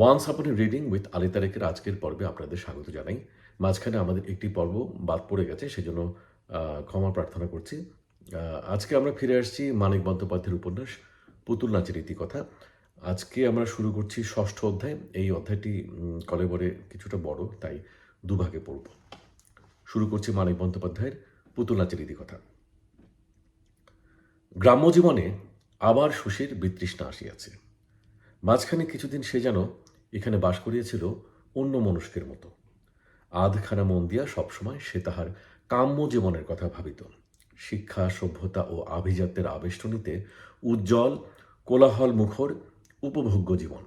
Once upon A reading with Ali তারেকের আজকের পর্বে আপনাদের স্বাগত জানাই। মাঝখানে আমাদের একটি পর্ব বাদ পড়ে গেছে, সেজন্য ক্ষমা প্রার্থনা করছি। আজকে আমরা ফিরে আসছি মানিক বন্দ্যোপাধ্যায়ের উপন্যাস পুতুল নাচের ইতিকথা। আজকে আমরা শুরু করছি ষষ্ঠ অধ্যায়। এই অধ্যায়টি কলেবরে কিছুটা বড়, তাই দুভাগে পড়ব। শুরু করছি মানিক বন্দ্যোপাধ্যায়ের পুতুল নাচের ইতিকথা। গ্রাম্য জীবনে আবার শশীর বিতৃষ্ণা আসিয়াছে। মাঝখানে কিছুদিন সে যেন এখানে বাস করিয়াছিল অন্য মনস্কের মতো। আধখানা মন দিয়া সবসময় সে তাহার কাম্য জীবনের কথা ভাবিত। শিক্ষা, সভ্যতা ও আভিজাত্যের আবেষ্টনীতে উজ্জ্বল, কোলাহল মুখর উপভোগ্য জীবন।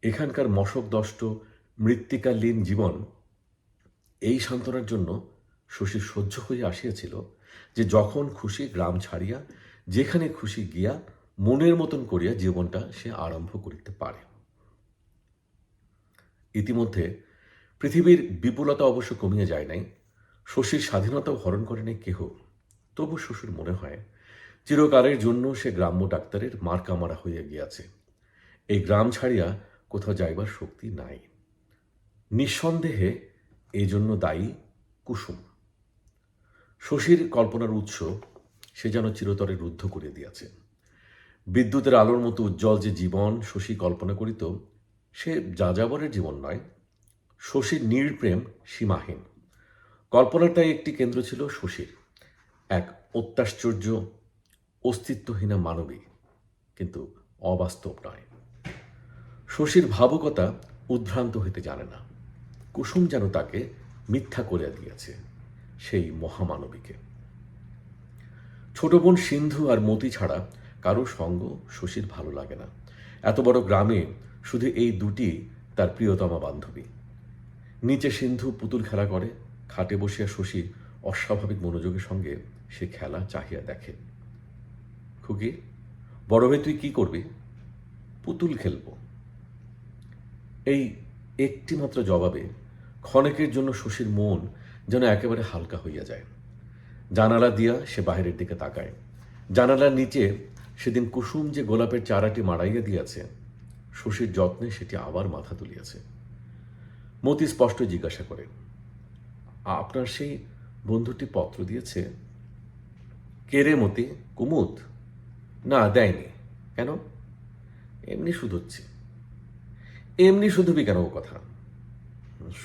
এখানকার মশকদষ্ট মৃত্তিকালীন জীবন এই সান্ত্বনার জন্য শশীর সহ্য হইয়া আসিয়াছিল যে যখন খুশি গ্রাম ছাড়িয়া যেখানে খুশি গিয়া মনের মতন করিয়া জীবনটা সে আরম্ভ করিতে পারে। ইতিমধ্যে পৃথিবীর বিপুলতা অবশ্য কমিয়া যায় নাই, শশীর স্বাধীনতাও হরণ করে নাই কেহ। তবু শ্বশুর মনে হয় চিরকালের জন্য সে গ্রাম্য ডাক্তারের মার্কামারা হইয়া গিয়াছে। এই গ্রাম ছাড়িয়া কোথাও যাইবার শক্তি নাই। নিঃসন্দেহে এই জন্য দায়ী কুসুম। শশীর কল্পনার উৎস সে যেন চিরতরে রুদ্ধ করিয়া দিয়াছে। বিদ্যুতের আলোর মতো উজ্জ্বল যে জীবন শশী কল্পনা করিত, সে যাযাবরের জীবন নয়। শশীর নির্প্রেম সীমাহীন। কল্পনার তাই একটি কেন্দ্র ছিল শশীর, এক অত্যাশ্চর্য অস্তিত্বহীনা মানবী, কিন্তু অবাস্তব নয়। শশীর ভাবুকতা উদ্ভ্রান্ত হইতে জানে না। কুসুম যেন তাকে মিথ্যা করিয়া দিয়েছে, সেই মহামানবীকে। ছোট বোন সিন্ধু আর মতি ছাড়া কারো সঙ্গ শশীর ভালো লাগে না। এত বড় গ্রামে শুধু এই দুটি তার প্রিয়তমা বান্ধবী। নিচে সিন্ধু পুতুল খেলা করে, খাটে বসিয়া শশী অস্বাভাবিক মনোযোগের সঙ্গে সে খেলা চাহিয়া দেখে। খুকি, বড় হয়ে তুই কি করবি? পুতুল খেলব। এই একটি মাত্র জবাবে ক্ষণেকের জন্য শশীর মন যেন একেবারে হালকা হইয়া যায়। জানালা দিয়া সে বাহিরের দিকে তাকায়। জানালার নিচে সেদিন কুসুম যে গোলাপের চারাটি মাড়াইয়া দিয়াছে, শশীর যত্নে সেটি আবার মাথা তুলিয়াছে। মতি স্পষ্ট জিজ্ঞাসা করে, আপনার সেই বন্ধুটি পত্র দিয়েছে? কে রে মতি? কুমুদ? না, দেয়নি। কেন? এমনি শুধোচ্ছি। এমনি শুধুবি কেন ও কথা?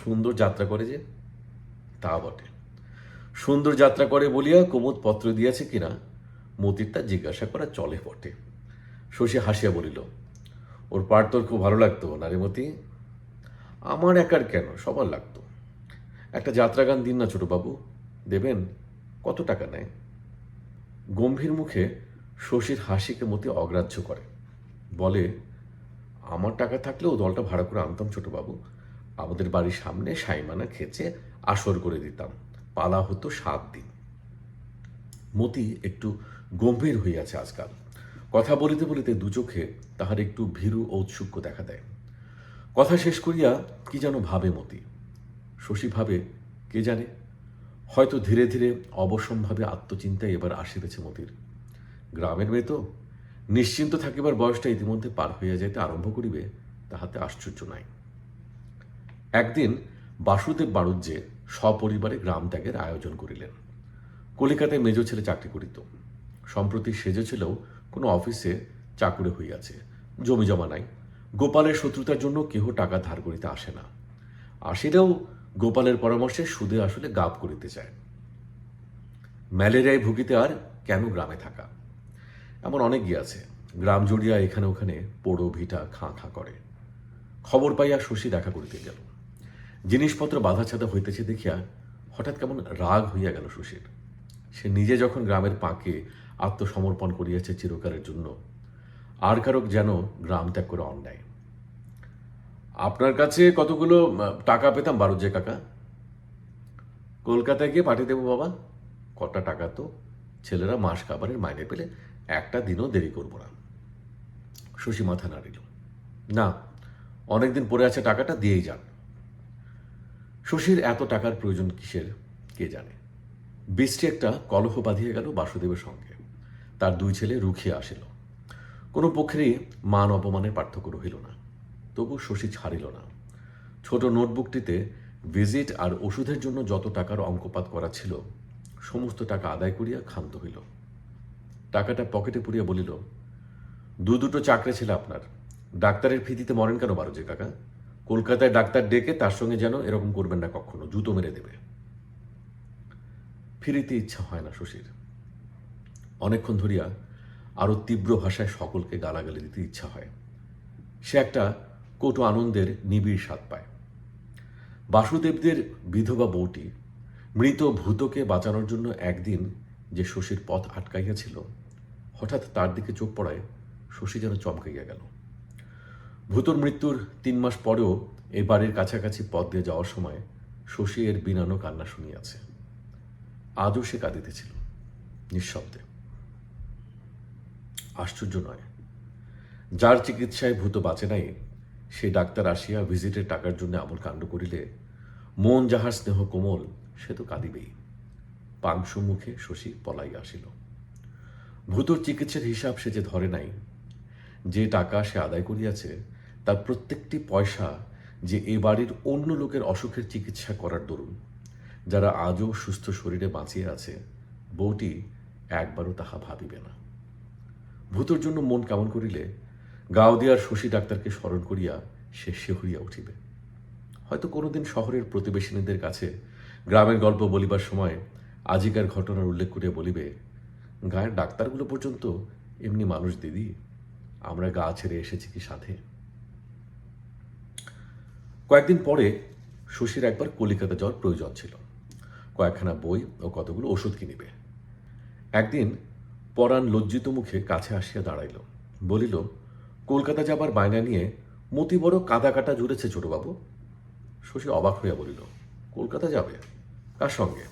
সুন্দর যাত্রা করে যে। তা বটে, সুন্দর যাত্রা করে বলিয়া কুমুদ পত্র দিয়েছে কিনা মতির তা জিজ্ঞাসা করা চলে বটে। শশী হাসিয়া বলিল, ওর পাঠ তোর খুব ভালো লাগতো না রে মতি? আমার একার কেন, সবার লাগতো। একটা যাত্রা গান দিন না ছোটবাবু। দেবেন? কত টাকা নেয়? গম্ভীর মুখে শশীর হাসিকে মতি অগ্রাহ্য করে। বলে, আমার টাকা থাকলেও দলটা ভাড়া করে আনতাম ছোটবাবু। আমাদের বাড়ির সামনে সাইমানা খেচে আসর করে দিতাম। পালা হতো 7 দিন। মতি একটু গম্ভীর হইয়াছে আজকাল। কথা বলিতে বলিতে দু চোখে তাহার একটু ভীরু ঔৎসুক্য দেখা দেয়। কথা শেষ করিয়া কি যেন ভাবে মতি। শশী ভাবে, কে জানে, হয়তো ধীরে ধীরে অবশ্যম্ভাবে আত্মচিন্তায় এবার আসিতেছে মতির। গ্রামের মেয়ে তো, নিশ্চিন্ত থাকিবার বয়সটা ইতিমধ্যে পার হইয়া যাইতে আরম্ভ করিবে, তাহাতে আশ্চর্য নাই। একদিন বাসুদেব বাড়ুজ্যে সপরিবারে গ্রাম ত্যাগের আয়োজন করিলেন। কলিকাতায় মেজ ছেলে চাকরি করিত। সম্প্রতি সেজেছিলেও কোনো অফিসে চাকুরে হইয়াছে। জমি জমা নাই। গোপালের শত্রুতার জন্য কেহ টাকা ধার করিতে আসে না। আসিলেও গোপালের পরামর্শে সুদে আসলে গাপ করিতে চায়। ম্যালেরিয়ায় ভুগিতে আর কেন গ্রামে থাকা? এমন অনেক গিয়াছে। গ্রাম জুড়িয়া এখানে ওখানে পোড়ো ভিটা খাঁ খাঁ করে। খবর পাইয়া শশী দেখা করিতে গেল। জিনিসপত্র বাঁধাছাদা হইতেছে দেখিয়া হঠাৎ কেমন রাগ হইয়া গেল শশীর। সে নিজে যখন গ্রামের পাঁকে আত্মসমর্পণ করিয়াছে চিরকালের জন্য, আর কারক যেন গ্রাম ত্যাগ করে অন্যায়। আপনার কাছে কতগুলো টাকা পেতাম বারুজ্জে কাকা? কলকাতায় গিয়ে পাঠিয়ে দেবো বাবা। কটা টাকা তো, ছেলেরা মাস কাবারের মাইনে পেলে একটা দিনও দেরি করব না। শশী মাথা নাড়িল। না, অনেকদিন পরে আছে, টাকাটা দিয়েই যান। শশীর এত টাকার প্রয়োজন কিসের কে জানে। বৃষ্টি একটা কলহ বাঁধিয়া গেল বাসুদেবের সঙ্গে। তার 2 ছেলে রুখিয়া আসিল। কোনো পক্ষেরই মান অপমানের পার্থক্য রহিল না। তবু শশী ছাড়িল না। ছোট নোটবুকটিতে ভিজিট আর ওষুধের জন্য যত টাকার অঙ্কপাত করা ছিল সমস্ত টাকা আদায় করিয়া ক্ষান্ত হইল। টাকাটা পকেটে পুরিয়া বলিল, দুটো চাকরি ছিল আপনার, ডাক্তারের ফিতিতে মরেন কেন বারুজে কাকা? কলকাতায় ডাক্তার ডেকে তার সঙ্গে যেন এরকম করবেন না কখনো, জুতো মেরে দেবে। ফিরিতে ইচ্ছা হয় না শশীর। অনেকক্ষণ ধরিয়া আরো তীব্র ভাষায় সকলকে গালাগালি দিতে ইচ্ছা হয়। সে একটা কটু আনন্দের নিবিড় স্বাদ পায়। বাসুদেবদের বিধবা বউটি মৃত ভূতকে বাঁচানোর জন্য একদিন যে শশীর পথ আটকাইয়াছিল, হঠাৎ তার দিকে চোখ পড়ায় শশী যেন চমকাইয়া গেল। ভূতর মৃত্যুর 3 মাস পরেও এই বাড়ির কাছাকাছি পথ দিয়ে যাওয়ার সময় শশী এর বিনানো কান্না শুনিয়াছে। আজও সে কাঁদিতেছিল নিঃশব্দে। আশ্চর্য নয়, যার চিকিৎসায় ভূত বাঁচে নাই সেই ডাক্তার আসিয়া ভিজিটের টাকার জন্য এমন কাণ্ড করিলে মন যাহার স্নেহ কোমল সে তো কাঁদিবেই। পাংশু মুখে শশী পলাইয়া আসিল। ভূতর চিকিৎসার হিসাব সে যে ধরে নাই, যে টাকা সে আদায় করিয়াছে তার প্রত্যেকটি পয়সা যে এ বাড়ির অন্য লোকের অসুখের চিকিৎসা করার দরুন, যারা আজও সুস্থ শরীরে বাঁচিয়ে আছে, বউটি একবারও তাহা ভাবিবে না। ভূতর জন্য মন কেমন করিলে গাওদিয়ার শশী ডাক্তারকে স্মরণ করিয়া সে শিহরিয়া উঠিবে। হয়তো কোনোদিন শহরের প্রতিবেশিনীদের কাছে গ্রামের গল্প বলিবার সময় আজিকার ঘটনার উল্লেখ করিয়া বলিবে, গায়ের ডাক্তারগুলো পর্যন্ত এমনি মানুষ দিদি, আমরা গা ছেড়ে এসেছি কি সাথে। কয়েকদিন পরে শশীর একবার কলিকাতা যাওয়ার প্রয়োজন ছিল। কয়েকখানা বই ও কতগুলো ওষুধ কিনিবে। একদিন পরাণ লজ্জিত মুখে কাছে আসিয়া দাঁড়াইল, বলিল, কলকাতা যাবার বায়না নিয়ে মতি বড় কাদা কাটা জুড়েছে ছোটবাবু। শশী অবাক হইয়া বলিল, কলকাতা যাবে? কার সঙ্গে?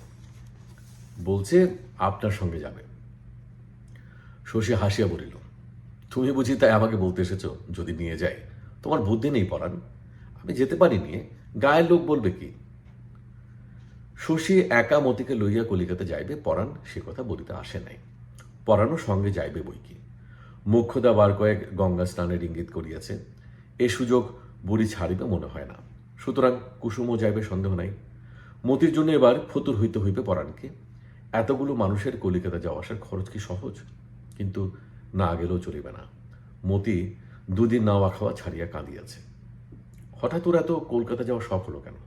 বলছে আপনার সঙ্গে যাবে। শশী হাসিয়া বলিল, তুমি বুঝি তাই আমাকে বলতে এসেছো যদি নিয়ে যাই? তোমার বুদ্ধি নেই পরাণ, আমি যেতে পারি নিয়ে, গায়ের লোক বলবে কি? শশী একা মতিকে লইয়া কলিকাতা যাইবে পরাণ সে কথা বলিতে আসে নাই। পরাণও সঙ্গে যাইবে বই কি। মুখ্যদা বার কয়েক গঙ্গা স্নানের ইঙ্গিত করিয়াছে, এ সুযোগ বুড়ি ছাড়িবে মনে হয় না। সুতরাং কুসুমও যাইবে সন্দেহ নাই। মতির জন্য এবার ফতুর হইতে হইবে পরাণকে। এতগুলো মানুষের কলিকাতা যাওয়া আসার খরচ কি সহজ? কিন্তু না গেলেও চলিবে না। মতি 2 দিন নাওয়া খাওয়া ছাড়িয়া কাঁদিয়াছে। হঠাৎ ওর এত কলকাতা যাওয়া শখ হলো কেন?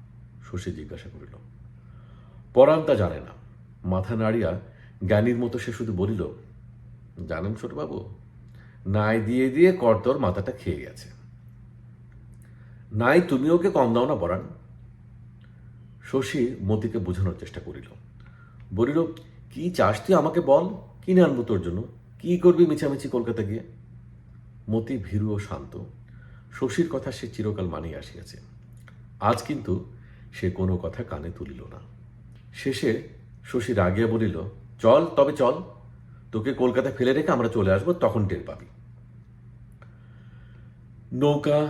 শশী জিজ্ঞাসা করিল। পরাণ তা জানে না। মাথা নাড়িয়া জ্ঞানীর মতো সে শুধু বলিল, জানেন ছোটবাবু, নাই দিয়ে দিয়ে কর্তর মাথাটা খেয়ে গেছে। নাই তুমি ওকে কম দাও না পরাণ। শশী মতিকে বোঝানোর চেষ্টা করিল, বলিল, কি চাস তুই আমাকে বল, কিনে আনবো তোর জন্য, কি করবি মিছামিছি কলকাতা গিয়ে? মতি ভীরু ও শান্ত। শশীর কথা সে চিরকাল মানিয়ে আসিয়াছে। আজ কিন্তু সে কোনো কথা কানে তুলিল না। শেষে শশী রাগিয়া বলিল, চল তবে চল, তোকে কলকাতা ফেলে রেখে আমরা চলে আসবো, তখন টের পাবি। নৌকা,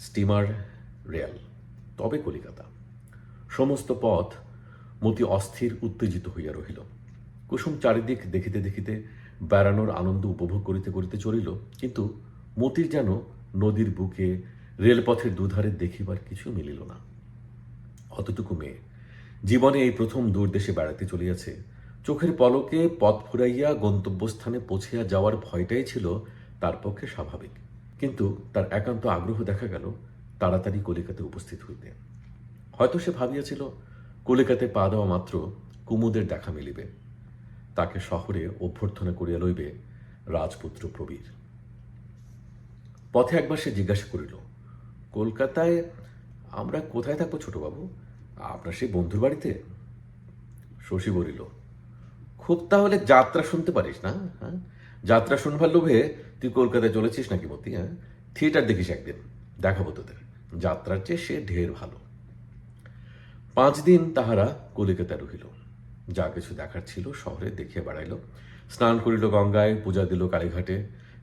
স্টিমার, রেল, তবে কলিকাতা। সমস্ত পথ মতি অস্থির উত্তেজিত হইয়া রহিল। কুসুম চারিদিক দেখিতে দেখিতে বেড়ানোর আনন্দ উপভোগ করিতে করিতে চলিল, কিন্তু মতির যেন নদীর বুকে রেলপথের দুধারে দেখিবার কিছু মিলিল না। অতটুকু মেয়ে জীবনে এই প্রথম দূর দেশে বেড়াতে চলিয়াছে। চোখের পলকে পথ ফুরাইয়া গন্তব্যস্থানে পৌঁছিয়া যাওয়ার ভয়টাই ছিল তার পক্ষে স্বাভাবিক। কিন্তু তার একান্ত আগ্রহ দেখা গেল তাড়াতাড়ি কলিকাতায় উপস্থিত হইতে। হয়তো সে ভাবিয়াছিল কলিকাতায় পা দেওয়া মাত্র কুমুদের দেখা মিলিবে, তাকে শহরে অভ্যর্থনা করিয়া লইবে রাজপুত্র প্রবীর। পথে একবার সে জিজ্ঞাসা করিল, কলকাতায় আমরা কোথায় থাকবো ছোটবাবু? আপনার সেই বন্ধুর বাড়িতে? শশী বলিল, খুব তাহলে যাত্রা শুনতে পারিস না? হ্যাঁ, যাত্রা শুনবার লোভে তুই কলকাতায় চলেছিস নাকি মতি? হ্যাঁ, থিয়েটার দেখিস একদিন, দেখাবো তোদের, যাত্রার চেয়ে সে ঢের ভালো। 5 দিন তাহারা কলিকাতায় রহিল। যা কিছু দেখার ছিল শহরে দেখিয়া বেড়াইল। স্নান করিল গঙ্গায়, পূজা দিল কালীঘাটে,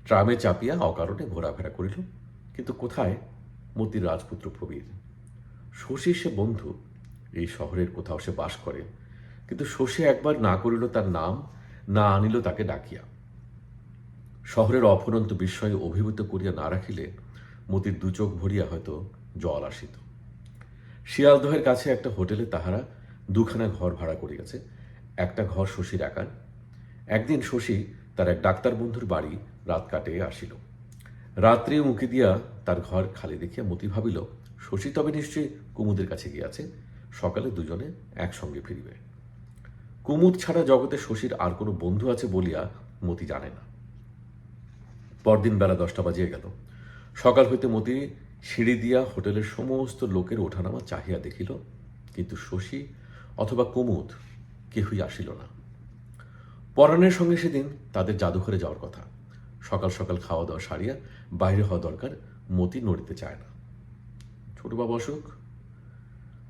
ট্রামে চাপিয়া অকারণে ঘোরাফেরা করিল। কিন্তু কোথায় মতির রাজপুত্র প্রবীর? শশী সে বন্ধু, এই শহরের কোথাও সে বাস করে, কিন্তু শশী একবার না করিল তার নাম, না আনিল তাকে ডাকিয়া। শহরের অফুরন্ত বিস্ময়ে অভিভূত করিয়া না রাখিলে মতির দু চোখ ভরিয়া হয়তো জল আসিত। শিয়ালদহের কাছে একটা হোটেলে তাহারা দুখানা ঘর ভাড়া করিয়াছে। একটা ঘর শশীর একার। একদিন শশী তার এক ডাক্তার বন্ধুর বাড়ি রাত কাটিয়ে আসিল। রাত্রে উঁকি দিয়া তার ঘর খালি দেখিয়া মতি ভাবিল শশী তবে নিশ্চয়ই কুমুদের কাছে গিয়াছে, সকালে দুজনে একসঙ্গে ফিরিবে। কুমুদ ছাড়া জগতে শশীর আর কোনো বন্ধু আছে বলিয়া মতি জানে না। পরদিন বেলা 10টা বাজিয়া গেল। সকাল হইতে মতি সিঁড়ি দিয়া হোটেলের সমস্ত লোকের ওঠানামা চাহিয়া দেখিল, কিন্তু শশী অথবা কুমুদ কেহই আসিল না। পরাণের সঙ্গে সেদিন তাদের জাদুঘরে যাওয়ার কথা। সকাল সকাল খাওয়া দাওয়া সারিয়া বাইরে হওয়া দরকার, মতি নড়িতে চায় না। ছোটবাবু অসুখ,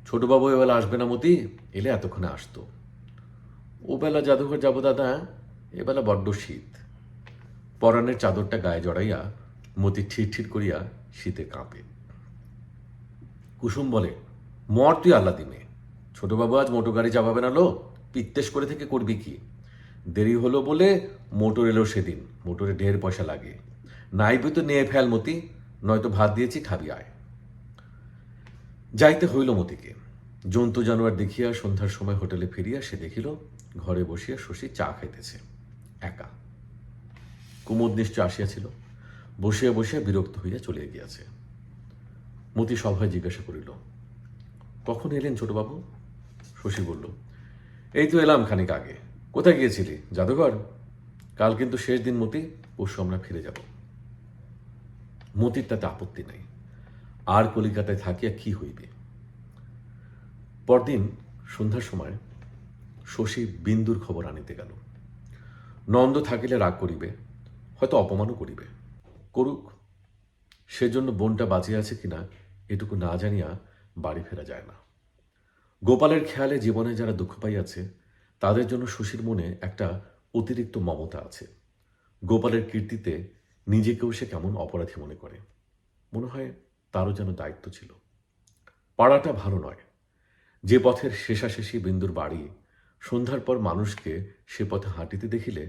ছোটবাবু এবেলা আসবে না মতি, এলে এতক্ষণে আসতো। ও বেলা জাদুঘর যাব দাদা, এবেলা বড্ড শীত। পরাণের চাদরটা গায়ে জড়াইয়া মতি ঠির ঠির করিয়া শীতে কাঁপে। কুসুম বলে, মর তুই আল্লা দিনে, ছোটবাবু আজ মোটর গাড়ি চাপাবে না লো, পিত্তেশ করে থেকে করবি কি? দেরি হলো বলে মোটর এলো সেদিন, মোটরে ঢের পয়সা লাগে। নাইবে তো নিয়ে ফেল মতি, নয়তো ভাত দিয়েছি খাবি আয়। যাইতে হইল মতিকে। জন্তু জানোয়ার দেখিয়া সন্ধ্যার সময় হোটেলে ফিরিয়া সে দেখিল ঘরে বসিয়া শশী চা খাইতেছে একা। কুমুদ নিশ্চয় আসিয়াছিল, বসিয়া বসিয়া বিরক্ত হইয়া চলিয়া গিয়াছে। মতি সভায় জিজ্ঞাসা করিল, কখন এলেন ছোটবাবু? শশী বলল, এই তো এলাম খানিক আগে। কোথায় গিয়েছিলি? জাদুঘর? কাল কিন্তু শেষ দিন মতি, পরশু আমরা ফিরে যাব। মতির তাতে আপত্তি নাই, আর কলিকাতায় থাকিয়া কি হইবে। পরদিন সন্ধ্যার সময় শশী বিন্দুর খবর আনিতে গেল। নন্দ থাকিলে রাগ করিবে, হয়তো অপমানও করিবে, করুক। সেজন্য বোনটা বাঁচিয়া আছে কিনা এটুকু না জানিয়া বাড়ি ফেরা যায় না। গোপালের খেয়ালে জীবনে যারা দুঃখ পাইয়াছে তাদের জন্য শশীর মনে একটা অতিরিক্ত মমতা আছে। গোপালের কীর্তিতে নিজেকেও সে কেমন অপরাধী মনে করে। মনে হয় তারও যেন দায়িত্ব ছিল। পাড়াটা ভালো নয়। যে পথের শেষাশেষি বিন্দুর বাড়ি, সন্ধ্যার পর মানুষকে সে পথে হাঁটিতে দেখিলে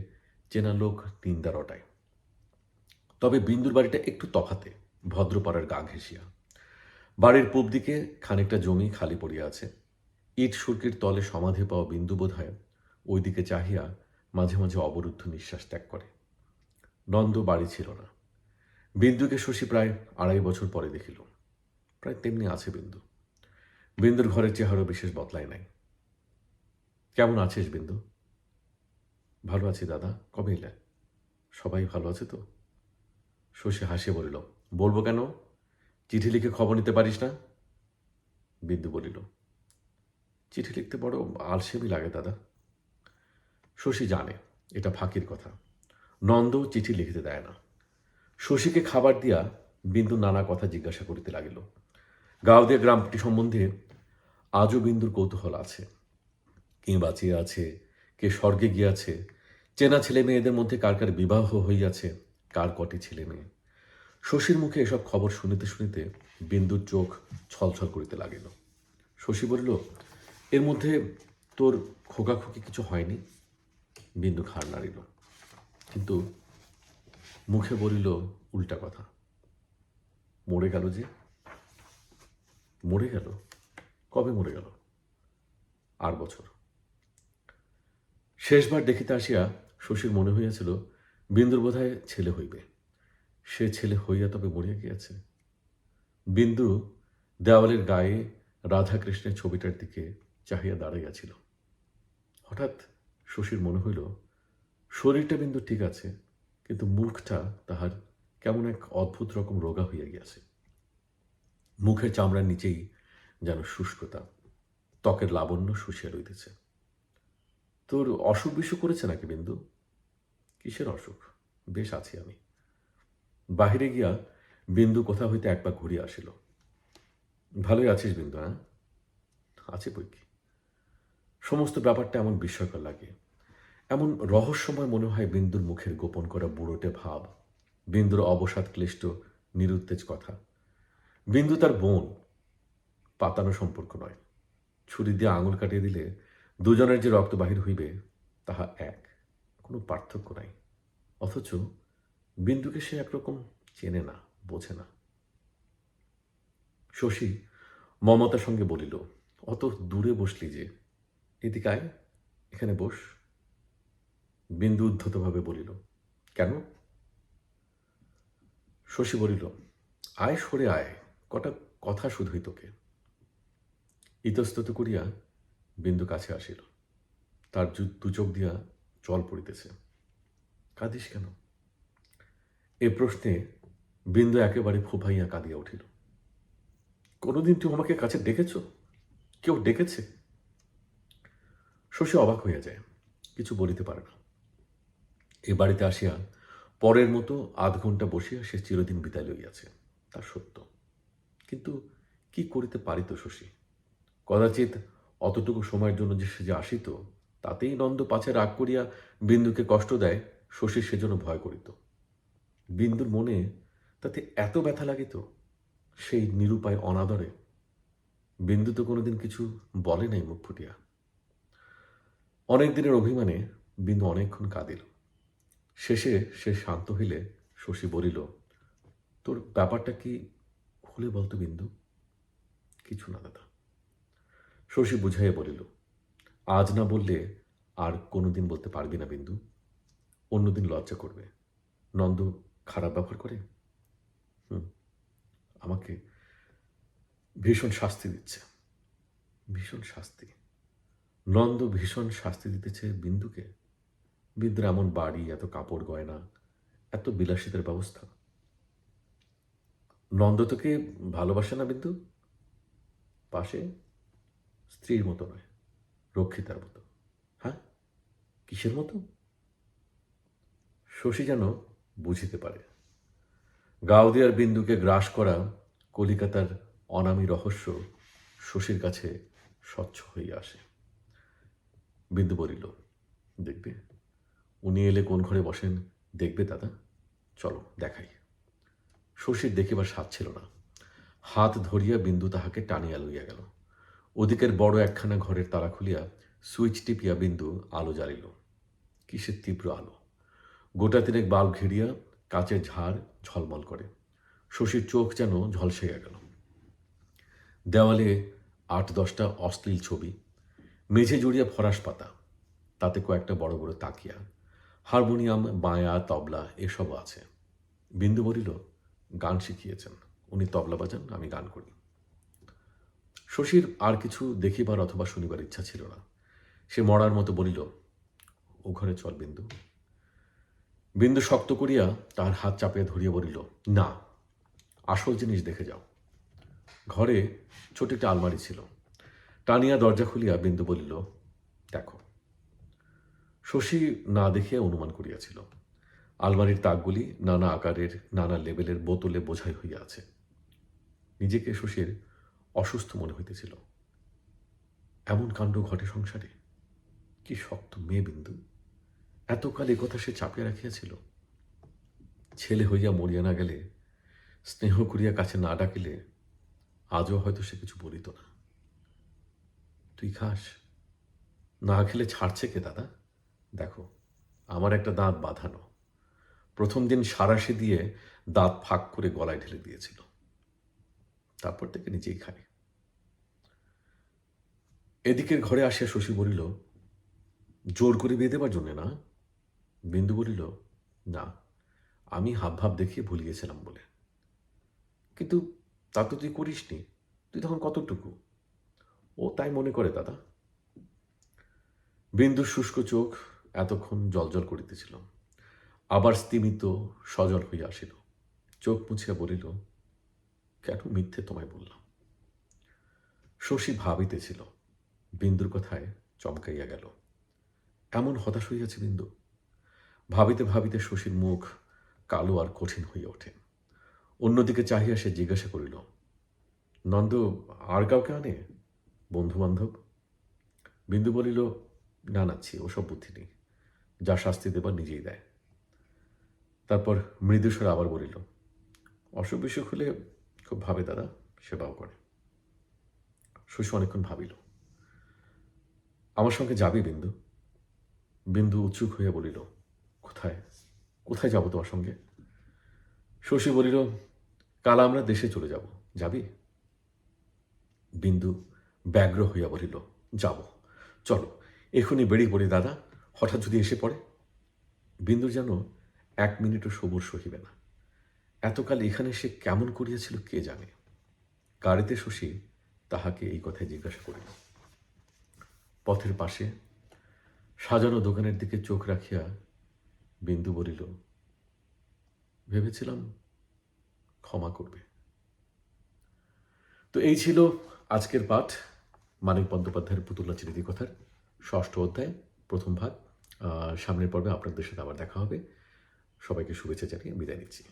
চেনা লোক নিন্দা রটায়। তবে বিন্দুর বাড়িটা একটু তফাতে, ভদ্রপাড়ার গা ঘেঁষিয়া। বাড়ির পূব দিকে খানিকটা জমি খালি পড়িয়া আছে। ইট সুরকির তলে সমাধি পাওয়া বিন্দু বোধ হয় ওই দিকে চাহিয়া মাঝে মাঝে অবরুদ্ধ নিঃশ্বাস ত্যাগ করে। নন্দ বাড়ি ছিল না। বিন্দুকে শশী প্রায় 2.5 বছর পরে দেখিল। প্রায় তেমনি আছে বিন্দু। বিন্দুর ঘরের চেহারা বিশেষ বদলায় নাই। কেমন আছিস বিন্দু? ভালো আছি দাদা, কবে এলে? সবাই ভালো আছে তো? শশী হাসিয়া বলিল, বলবো কেন? চিঠি লিখে খবর নিতে পারিস না? বিন্দু বলিল, চিঠি লিখতে বড় আলসেমি লাগে দাদা। শশী জানে এটা ফাঁকির কথা। নন্দ চিঠি লিখিতে দেয় না। শশীকে খাবার দিয়া বিন্দু নানা কথা জিজ্ঞাসা করিতে লাগিল। গাওদিয়া গ্রামটি সম্বন্ধে আজও বিন্দুর কৌতূহল আছে। কে বাঁচিয়া আছে, কে স্বর্গে গিয়াছে, চেনা ছেলে মেয়েদের মধ্যে কার কার বিবাহ হইয়াছে, কার কটি ছেলে মেয়ে। শশীর মুখে এসব খবর শুনিতে শুনিতে বিন্দুর চোখ ছলছল করিতে লাগিল। শশী বলিল, এর মধ্যে তোর খোকাখুকি কিছু হয়নি? বিন্দু ঘাড় নাড়িল, কিন্তু মুখে বলিল উল্টা কথা। মরে গেল যে। মরে গেল? কবে মরে গেল? 8 বছর। শেষবার দেখিতে আসিয়া শশীর মনে হইয়াছিল বিন্দুর বোধহয় ছেলে হইবে। সে ছেলে হইয়া তবে মরিয়া গিয়াছে। বিন্দু দেওয়ালের গায়ে রাধাকৃষ্ণের ছবিটার দিকে চাহিয়া দাঁড়াইয়াছিল। হঠাৎ শশীর মনে হইল শরীরটা বিন্দু ঠিক আছে, কিন্তু মুখটা তাহার কেমন এক অদ্ভুত রকম রোগা হইয়া গিয়াছে। মুখের চামড়ার নিচেই যেন শুষ্কতা, ত্বকের লাবণ্য শুষিয়া রইতেছে। তোর অসুখ বিসুখ করেছে নাকি বিন্দু? কিসের অসুখ? বেশ আছি আমি। বাহিরে গিয়া বিন্দু কোথা হইতে একবার ঘুরিয়া আসিল। ভালোই আছিস বিন্দু? হ্যাঁ, আছে বই কি। সমস্ত ব্যাপারটা এমন বিস্ময়কর লাগে, এমন রহস্যময় মনে হয় বিন্দুর মুখের গোপন করা বুড়োটে ভাব, বিন্দুর অবসাদ ক্লিষ্ট নিরুত্তেজ কথা। বিন্দু তার বোন, পাতানো সম্পর্ক নয়। ছুরি দিয়ে আঙুল কাটিয়ে দিলে দুজনের যে রক্ত বাহির হইবে তাহা এক, কোনো পার্থক্য নাই। অথচ বিন্দুকে সে একরকম চেনে না, বোঝে না। শশী মমতার সঙ্গে বলিল, অত দূরে বসলি যে, এদিকে আয়, এখানে বস। বিন্দু উদ্ধতভাবে বলিল, কেন? শশী বলিল, আয়, সরে আয়, কটা কথা শুধুই তোকে। ইতস্তত করিয়া বিন্দু কাছে আসিল। তার দু চোখ দিয়া জল পড়িতেছে। কাঁদিস কেন? এ প্রশ্নে বিন্দু একেবারে ফোঁপাইয়া কাঁদিয়া উঠিল। কোনোদিন তুই আমাকে কাছে ডেকেছ? কেউ ডেকেছে? শশী অবাক হইয়া যায়, কিছু বলিতে পারে না। এ বাড়িতে আসিয়া পরের মতো আধ ঘণ্টা বসিয়া সে চিরদিন বিদায় লইয়াছে, তা সত্য। কিন্তু কি করিতে পারিত শশী? কদাচিৎ অতটুকু সময়ের জন্য যে সে যে আসিত, তাতেই নন্দ পাছে রাগ করিয়া বিন্দুকে কষ্ট দেয়, শশীর সেজন্য ভয় করিত। বিন্দুর মনে তাতে এত ব্যথা লাগিত, সেই নিরুপায় অনাদরে। বিন্দু তো কোনোদিন কিছু বলে নাই মুখ ফুটিয়া। অনেক দিনের অভিমানে বিন্দু অনেকক্ষণ কাঁদিল। শেষে সে শান্ত হইলে শশী বলিল, তোর ব্যাপারটা কি খুলে বলতো বিন্দু? কিছু না দাদা। শশী বুঝাইয়া বলিল, আজ না বললে আর কোনোদিন বলতে পারবি না বিন্দু। অন্যদিন লজ্জা করবে। নন্দ খারাপ ব্যবহার করে। আমাকে ভীষণ শাস্তি দিচ্ছে। ভীষণ শাস্তি? নন্দ ভীষণ শাস্তি দিতেছে বিন্দুকে? বিন্দুর এমন বাড়ি, এত কাপড় গয়না, এত বিলাসিতার ব্যবস্থা। নন্দ তোকে ভালোবাসে না বিন্দু? পাশে স্ত্রীর মতো নয়, রক্ষিতার মতো। হ্যাঁ, কিসের মতো? শশী যেন বুঝিতে পারে। গাওদিয়ার বিন্দুকে গ্রাস করা কলিকাতার অনামী রহস্য শশীর কাছে স্বচ্ছ হইয়া আসে। বিন্দু বলিল, দেখবে, উনি এলে কোন ঘরে বসেন দেখবে দাদা। চলো দেখাই। শশীর দেখিবার স্বাদ ছিল না। হাত ধরিয়া বিন্দু তাহাকে টানিয়া লইয়া গেল। ওদিকের বড় একখানা ঘরের তালা খুলিয়া সুইচ টিপিয়া বিন্দু আলো জ্বালিল। কিসের তীব্র আলো! গোটা তিনেক বাল্ব ঘিরিয়া কাচের ঝাড় ঝলমল করে। শশীর চোখ যেন ঝলসাইয়া গেল। দেওয়ালে ৮-১০টা অশ্লীল ছবি, মেঝে জুড়িয়া ফরাস পাতা, তাতে কয়েকটা বড় বড় তাকিয়া, হারমোনিয়াম, বায়া, তবলা এসবও আছে। বিন্দু বলিল, গান শিখিয়েছেন, উনি তবলা বাজান, আমি গান করি। শশীর আর কিছু দেখিবার অথবা শুনিবার ইচ্ছা ছিল না। সে মরার মতো বলিল, ও ঘরে চল বিন্দু। বিন্দু শক্ত করিয়া তার হাত চাপিয়া ধরিয়া বলিল, না, আসল জিনিস দেখে যাও। ঘরে ছোট একটা আলমারি ছিল। টানিয়া দরজা খুলিয়া বিন্দু বলিল, দেখো। শশী না দেখিয়া অনুমান করিয়াছিল। আলমারির তাকগুলি নানা আকারের, নানা লেবেলের বোতলে বোঝাই হইয়া আছে। নিজেকে শশীর অসুস্থ মনে হইতেছিল। এমন কাণ্ড ঘটে সংসারে? কি শক্ত মেয়ে বিন্দু! এতকাল এ কথা সে চাপিয়া রাখিয়াছিল। ছেলে হইয়া মরিয়া না গেলে, স্নেহ করিয়া কাছে না ডাকিলে, আজও হয়তো সে কিছু বলিত না। তুই খাস? না খেলে ছাড়ছে কে দাদা? দেখো, আমার একটা দাঁত বাঁধানো। প্রথম দিন সাঁড়াশি দিয়ে দাঁত ফাঁক করে গলায় ঢেলে দিয়েছিল। তারপর থেকে নিজেই খাই। এদিকের ঘরে আসিয়া শশী বলিল, জোর করে বিয়ে দেবার জন্যে না? বিন্দু বলিল, না, আমি হাবভাব দেখিয়ে ভুলিয়েছিলাম বলে। কিন্তু তা তো তুই করিসনি, তুই তখন কতটুকু? ও তাই মনে করে দাদা। বিন্দুর শুষ্ক চোখ এতক্ষণ জলজল করিতেছিল, আবার স্তিমিত সজল হইয়া আসিল। চোখ মুছিয়া বলিল, কেন মিথ্যে তোমায় বললাম? শশী ভাবিতেছিল। বিন্দুর কথায় চমকাইয়া গেল। এমন হতাশ হইয়াছে বিন্দু। ভাবিতে ভাবিতে শশীর মুখ কালো আর কঠিন হইয়া ওঠে। অন্যদিকে চাহিয়া সে জিজ্ঞাসা করিল, নন্দ আর কাউকে আনে? বন্ধু বান্ধব? বিন্দু বলিল, না নাচ্ছি, ওসব বুদ্ধি নেই। যা শাস্তি দেবার নিজেই দেয়। তারপর মৃদুস্বরে আবার বলিল, অসুখ বিসুখ হলে খুব ভাবে দাদা, সেবাও করে। শশী অনেকক্ষণ ভাবিল। আমার সঙ্গে যাবি বিন্দু? বিন্দু উৎসুক হইয়া বলিল, কোথায়? কোথায় যাব তোমার সঙ্গে? শশী বলিল, কাল আমরা দেশে চলে যাব, যাবি? বিন্দু ব্যগ্র হইয়া বলিল, যাব, চলো, এখনই বেরিয়ে পড়ি দাদা, হঠাৎ যদি এসে পড়ে। বিন্দুর যেন 1 মিনিটও সবুর সহিবে না। এতকাল এখানে সে কেমন করিয়াছিল কে জানে। গাড়িতে শশী তাহাকে এই কথাই জিজ্ঞাসা করিল। পথের পাশে সাজানো দোকানের দিকে চোখ রাখিয়া বিন্দু বলিল, ভেবেছিলাম ক্ষমা করবে। তো এই ছিল আজকের পাঠ, মানিক বন্দ্যোপাধ্যায়ের পুতুল নাচের ইতিকথার 6ষ্ঠ অধ্যায়, প্রথম ভাগ। সামনের পর্বে আপনাদের সাথে আবার দেখা হবে। সবাইকে শুভেচ্ছা জানিয়ে বিদায় নিচ্ছি।